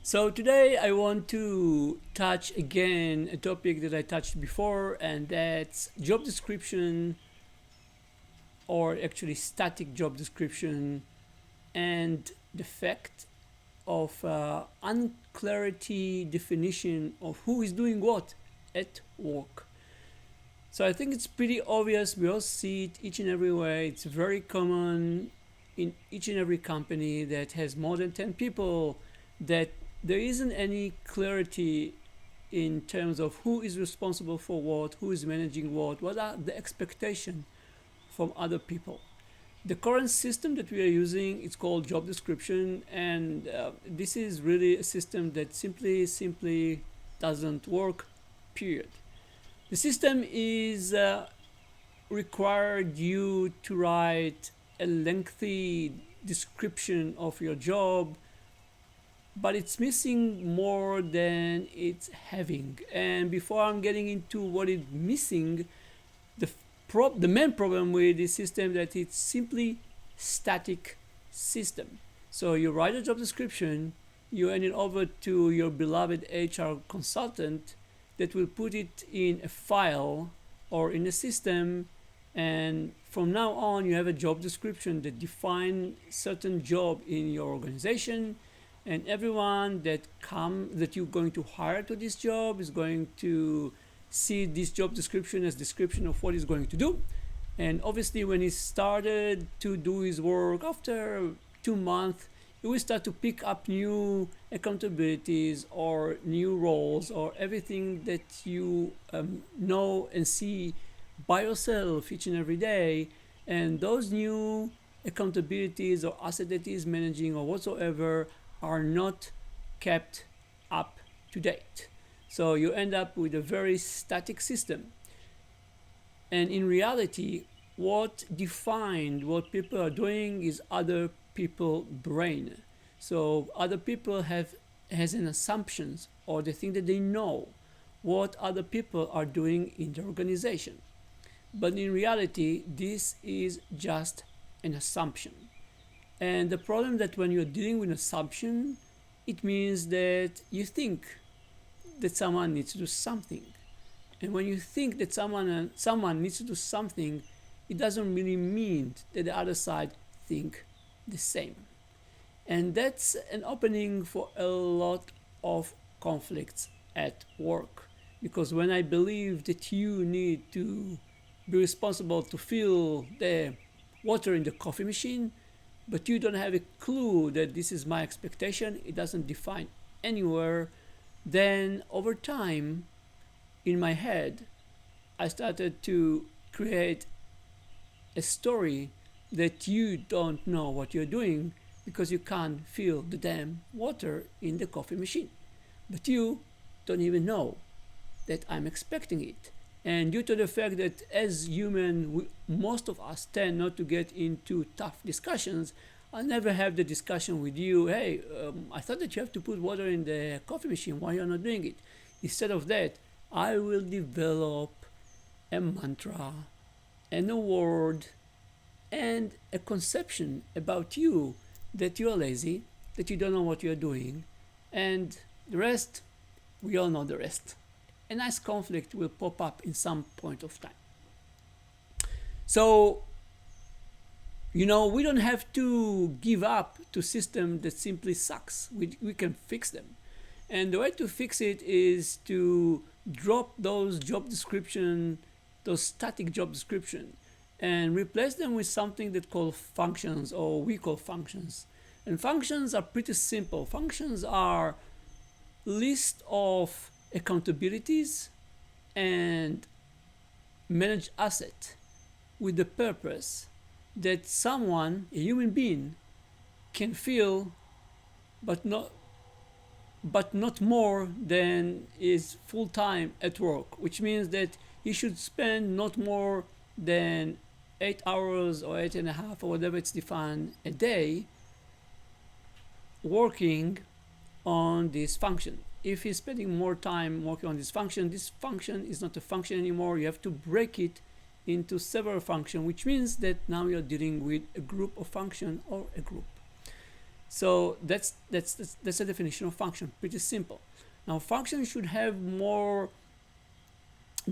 So today I want to touch again a topic that I touched before, and that's job description, or actually static job description, and the fact of unclarity definition of who is doing what at work. So I think it's pretty obvious. We all see it each and every way. It's very common in each and every company that has more than 10 people that there isn't any clarity in terms of who is responsible for what, who is managing what are the expectations from other people. The current system that we are using is called job description, and this is really a system that simply doesn't work, period. The system is required you to write a lengthy description of your job, but it's missing more than it's having. And before I'm getting into what it's missing, the the main problem with this system that it's simply static system. So you write a job description, you hand it over to your beloved HR consultant that will put it in a file or in a system, and from now on you have a job description that defines certain job in your organization, and everyone that you're going to hire to this job is going to see this job description as description of what he's going to do. And obviously when he started to do his work after 2 months, he will start to pick up new accountabilities or new roles or everything that you know and see by yourself each and every day. And those new accountabilities or asset that he is managing or whatsoever are not kept up to date. So you end up with a very static system. And in reality, what defined what people are doing is other people's brain. So other people has an assumptions, or they think that they know what other people are doing in the organization. But in reality, this is just an assumption. And the problem that when you're dealing with an assumption, it means that you think that someone needs to do something. And when you think that someone needs to do something, it doesn't really mean that the other side think the same. And that's an opening for a lot of conflicts at work. Because when I believe that you need to be responsible to fill the water in the coffee machine, but you don't have a clue that this is my expectation, it doesn't define anywhere, then over time, in my head, I started to create a story that you don't know what you're doing because you can't fill the damn water in the coffee machine. But you don't even know that I'm expecting it. And due to the fact that as human, most of us tend not to get into tough discussions, I'll never have the discussion with you, hey, I thought that you have to put water in the coffee machine, why you're not doing it? Instead of that, I will develop a mantra and a word and a conception about you that you're lazy, that you don't know what you're doing, and the rest, we all know the rest. A nice conflict will pop up in some point of time. So, we don't have to give up to system that simply sucks. We can fix them. And the way to fix it is to drop those job description, those static job description, and replace them with something that called functions, or we call functions. And functions are pretty simple. Functions are list of accountabilities and managed asset with the purpose that someone, a human being, can feel but not more than is full time at work, which means that he should spend not more than 8 hours or 8.5 or whatever it's defined a day working on this function. If he's spending more time working on this function is not a function anymore. You have to break it into several functions, which means that now you're dealing with a group of function or a group. So that's a definition of function. Pretty simple. Now, function should have more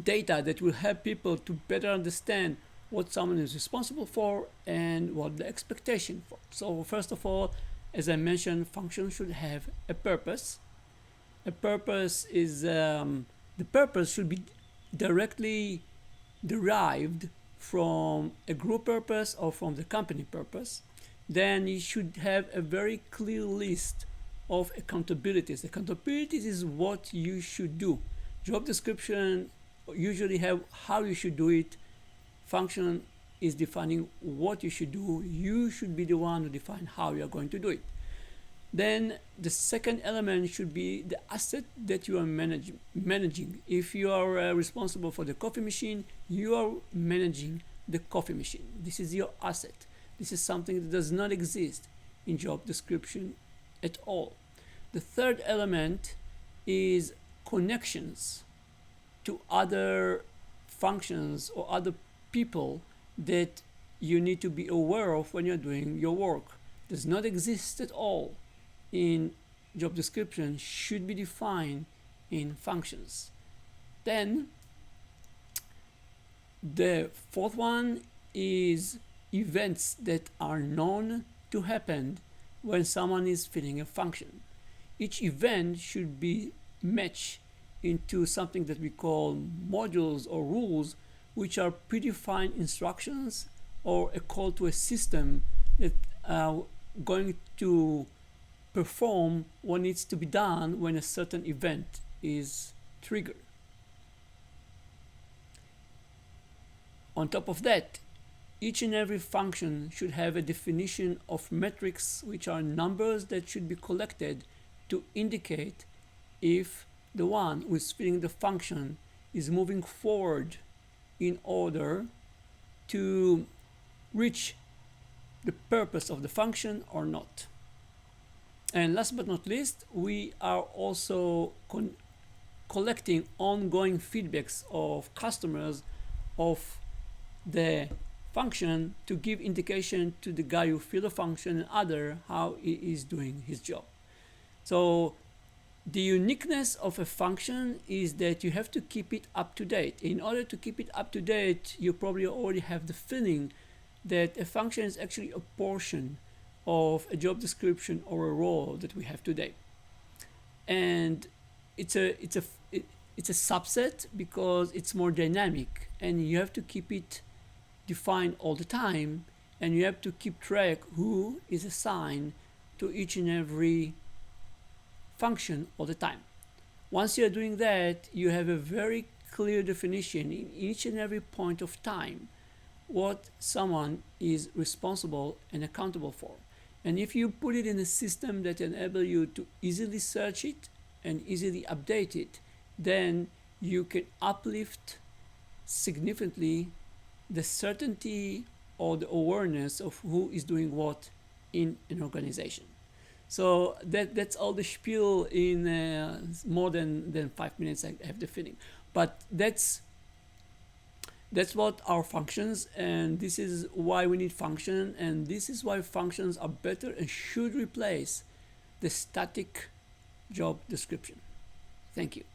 data that will help people to better understand what someone is responsible for and what the expectation for. So first of all, as I mentioned, function should have a purpose. A purpose is the purpose should be directly derived from a group purpose or from the company purpose. Then you should have a very clear list of accountabilities. Accountabilities is what you should do. Job description usually have how you should do it. Function is defining what you should do. You should be the one to define how you are going to do it. Then the second element should be the asset that you are managing. If you are responsible for the coffee machine, you are managing the coffee machine. This is your asset. This is something that does not exist in job description at all. The third element is connections to other functions or other people that you need to be aware of when you're doing your work. Does not exist at all in job description, should be defined in functions. Then the fourth one is events that are known to happen when someone is filling a function. Each event should be matched into something that we call modules or rules, which are predefined instructions or a call to a system that going to perform what needs to be done when a certain event is triggered. On top of that, each and every function should have a definition of metrics, which are numbers that should be collected to indicate if the one who is filling the function is moving forward in order to reach the purpose of the function or not. And last but not least, we are also collecting ongoing feedbacks of customers of the function to give indication to the guy who filled the function and other how he is doing his job. So the uniqueness of a function is that you have to keep it up to date. In order to keep it up to date, you probably already have the feeling that a function is actually a portion of a job description or a role that we have today. And it's a subset because it's more dynamic and you have to keep it defined all the time, and you have to keep track who is assigned to each and every function all the time. Once you're doing that, you have a very clear definition in each and every point of time what someone is responsible and accountable for. And if you put it in a system that enables you to easily search it and easily update it, then you can uplift significantly the certainty or the awareness of who is doing what in an organization. So that's all the spiel in more than 5 minutes. I have the feeling, but that's what our functions, and this is why we need function, and this is why functions are better and should replace the static job description. Thank you.